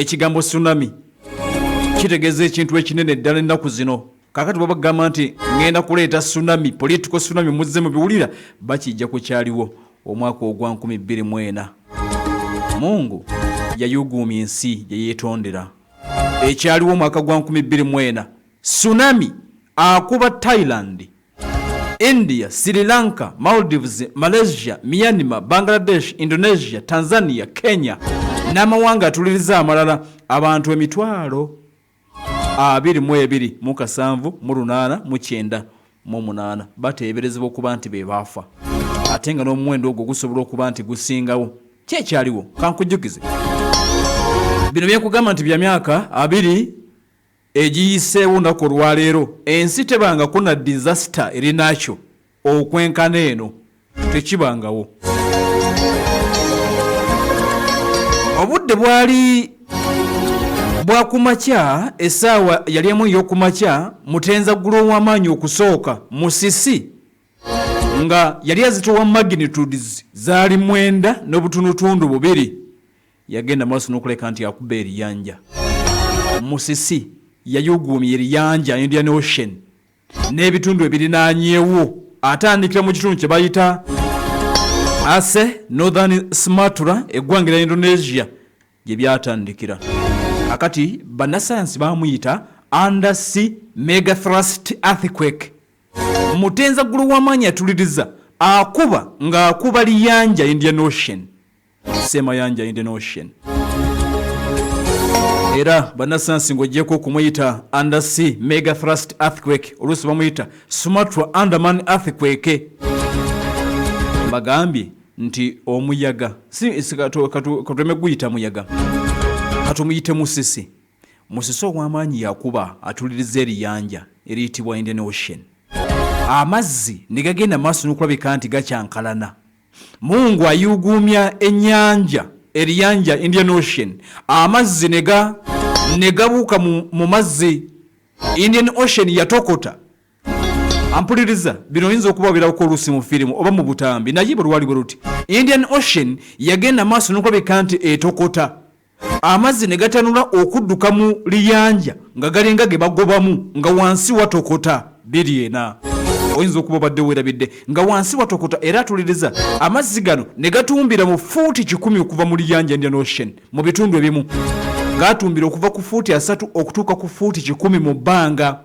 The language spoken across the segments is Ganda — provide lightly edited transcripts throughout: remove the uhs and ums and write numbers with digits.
ekigambo tsunami kitegeeza ekintu ekinene ddala ennaku zino. Kakati babagamba nti ngenda kuleeta tsunami, political tsunami, muzze mu biwulira, bakijja ku kyaliwo omwaka ogwa 2024. Mungu yayuguumya ensi gye yeetondera. Ekyaliwo omwaka gwa 2024. Tsunami akuba Thailand, India, Sri Lanka, Maldives, Malaysia, Myanmar, Bangladesh, Indonesia, Tanzania, Kenya n'amawanga atuliriza amalala. Abantu emitwalo 22,789 bateeberezebwa okuba nti be baafa, ate nga n'omuwendo ogwo gusobola okuba nti gusingawo. Kyekyaliwo kankujjukize bino byekugamba nti bya myaka 2 egiyiseewo olunaku olwaleero. Ensi tebangako na disaster erinakyo okwenkana eno, tekibangawo. Obudde bwali bwakumakya, essaawa yali emu ey'okumakya, Mutenza ggulo w'amaanyi okusooka Musisi nga yali azitowa magnitudes zaali 9.2 yagenda maaso n'okuleka nti akuba eriyanja. Musisi yayuguumya eriyanja Indian Ocean n'ebitundu ebirinaanyeewo, atandikira mu kitundu kye bayita Aceh, Northern Sumatra, eggwanga lya Indonesia gye byatandikira. Akati bannasayansi bamuyita undersea megathrust earthquake. Mutenza ggulo w'amaanyi atuliriza akuba ng'akuba liyanja Indian Ocean, semayanja Indian Ocean. Era bannasayansi ng'ogyeko okumuyita undersea megathrust earthquake, oluusi bamuyita Sumatra Andaman earthquake. Bagambye nti omuyaga katuleme guyita muyaga, katumuyite Musisi. Musisi ow'amaanyi yakuba atuliriza eriyanja eriyitibwa Indian Ocean. Amazzi ne gagenda maaso n'okulabika nti gakyankalana. Mungu ayuguumya ennyanja, eriyanja Indian Ocean. Amazzi ne gabuuka mu mazzi. Indian Ocean yatokota. Ampuliriza bino oyinza okuba birabako oluusi mu firimu oba mu butambi, naye bwe lwali bwe luti. Indian Ocean yagenda maaso n'okulabika nti etokota. Amazzi ne gatanula okudduka mu liyanja nga galinga ge bagobamu nga wansi watokota. Biliena oyinza okuba badde weerabidde nga wansi watokota. Era atuliriza amazzi gano ne gatumbira mu fuuti 10 okuva mu liyanja Indian Ocean mu bitundu ebimu, gatumbira okuva ku fuuti 3 okutuuka ku fuuti 10 mu bbanga.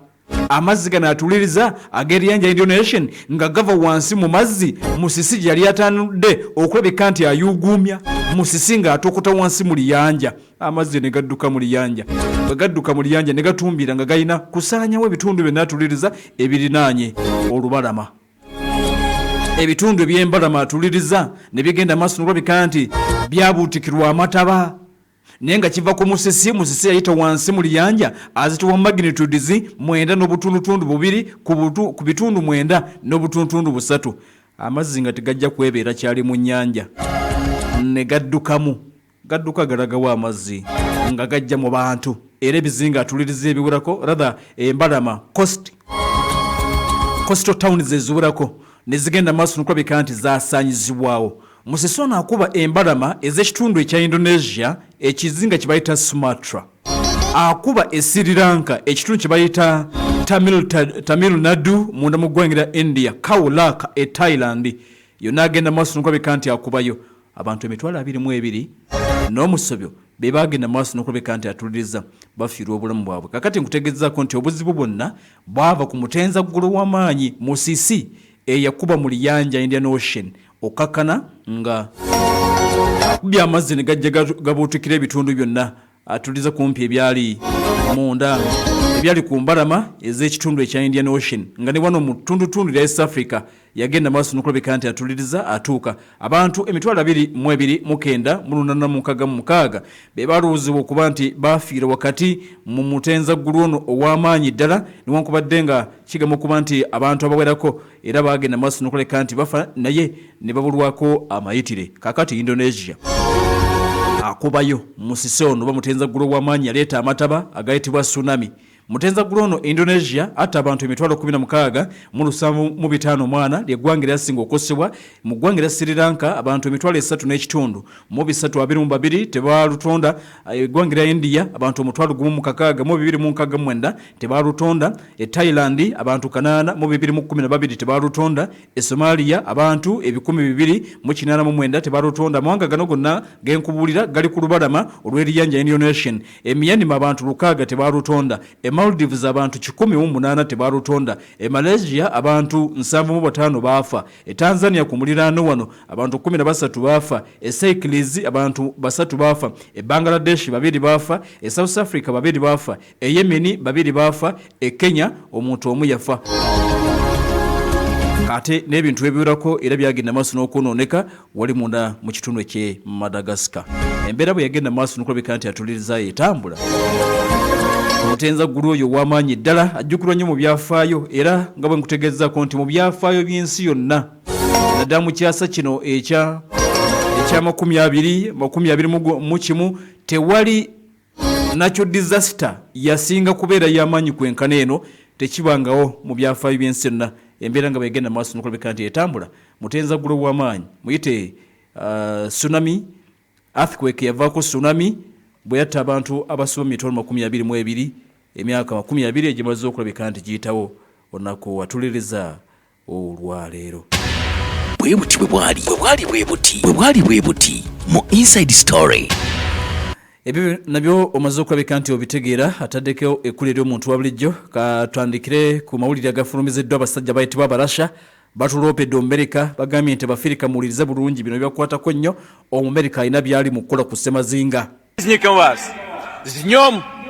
Amazzi gano atuliriza ag'eriyanja Indian Ocean nga gava wansi mu mazzi. Musisi gye yali atandudde okulabika nti ayuguumya. Musisi ng'atokota wansi mu liyanja, amazzi ne gadduka mu liyanja. Bwe gadduka mu liyanja ne gatumbira nga galina kusaanyawo ebitundu byonna atuliriza ebirinaanye olubalama. Ebitundu eby'embalama atuliriza ne bigenda maaso n'okulabika nti byabuutikirwa amataba. Naye nga kiva ku Musisi, Musisi yayita wansi mu liyanja azitowa magnitudes 9.2 ku bitundu 9.3. Amazzi nga tegajja kwebeera kyali mu nnyanja ne gaddukamu. Gadduka galagawo amazzi nga gajja mu bantu. Era ebizinga atuliriza ebiwerako, rather embalama coastal towns eziwerako ne zigenda maaso n'okulabika nti zaasaanyizibwawo. Musisi ono akuba embalama ez'ekitundu ekya Indonesia, ekizinga kye bayita Sumatra. Akuba e Sri Lanka, ekitundu kye bayita Tamil Nadu munda mu ggwanga lya India, Kaulaka e Thailand. Yonna agenda maaso n'okulabika nti akubayo. Abantu emitwalo 22 n'omusobyo be bagenda maaso n'okulabika nti atuliriza bafiirwa obulamu bwabwe. Kakati nkutegezaako nti obuzibu bwonna bwava ku mutenza ggulo w'amaanyi Musisi eyakuba mu liyanja Indian Ocean. Okakana nga akubye amazzi ne gajja gabuutikira ebitundu byonna atuliza kumpi ebyali munda, ebyali ku mbalama ez'ekitundu ekya Indian Ocean. Nga ne wano mu tundutundu lya East Africa yagenda maaso n'okulabika nti atuliriza atuuka. Abantu emitwalo 22,886 be baluuzibwa okuba nti bafiira wakati mu mutenza ggulu ono ow'amaanyi ddala, newankubadde nga kigamba okuba nti abantu abawerako era bagenda maaso n'okulabika nti bafa naye ne babulwako amayitire. Kakati Indonesia akubayo Musisi ono bamutenza ggulu w'amaanyi yaleeta amataba agayitibwa tsunami. Mutenza gulono Indonesia ate abantu emitwalo 16 mu 754 ly'eggwanga eryasinga okosebwa. Mu ggwanga erya Sri Lanka abantu emitwalo 3.2 mu 322 tebalutonda. Eggwanga erya India abantu omutwalo 1,6 mu 269 tebalutonda. Thailand abantu 8 mu 212 tebalutonda. Somalia abantu 2,289 tebalutonda. Amawanga gano gonna genkubulira gali ku lubalama olw'eriyanja Indian Ocean. Myanmar abantu 6 tebalutonda. Maldives abantu 108 tebalutonda. Malaysia abantu 75 baafa. Tanzania ku muliraano wano abantu 13 baafa. Seychelles abantu 3 baafa. Bangladesh 2 baafa. South Africa 2 baafa. Yemen 2 baafa. Kenya omuntu omu yafa. Kate n'ebintu ebiwerako era byagenda maaso n'okwonooneka wali munda mu kitundu ekye Madagascar. Embeera bwe yagenda maaso n'okulabika nti atuliriza etambula. Mutenza gulu oyo w'amaanyi ddala ajjukirwa nnyo mu byafaayo era nga bwe nkutegeezzaako nti mu byafaayo by'ensi yonna naddala mu kyasa kino ekya 2021 tewali natural disaster yasinga kubeera y'amaanyi kwenkana eno tekibangawo mu byafaayo by'ensi yonna. Embeera nga bwegenda maaso n'okulabika nti etambula. Mutenza gulu w'amaanyi muyite tsunami earthquake yavaako tsunami bwe yatta abantu abasoba 22 emyaka 20 egimaze okulabika nti giyitawo olunaku watuliriza olwaleero. Bwe bwali buti mu Inside Story. Ebyo nabyo omaze okulabika nti obitegeera ataddeko ekkulu ery'omuntu wa bulijjo. Katwandikire ku mawulire agafulumiziddwa abasajja bayitibwa Abarasha batuloopedde Omumerika bagambye nti Abafirika muwulirize bulungi bino byakwatako nnyo. Omumerika alina byali mu kukola ku ssemazinga. С ним вас. С днем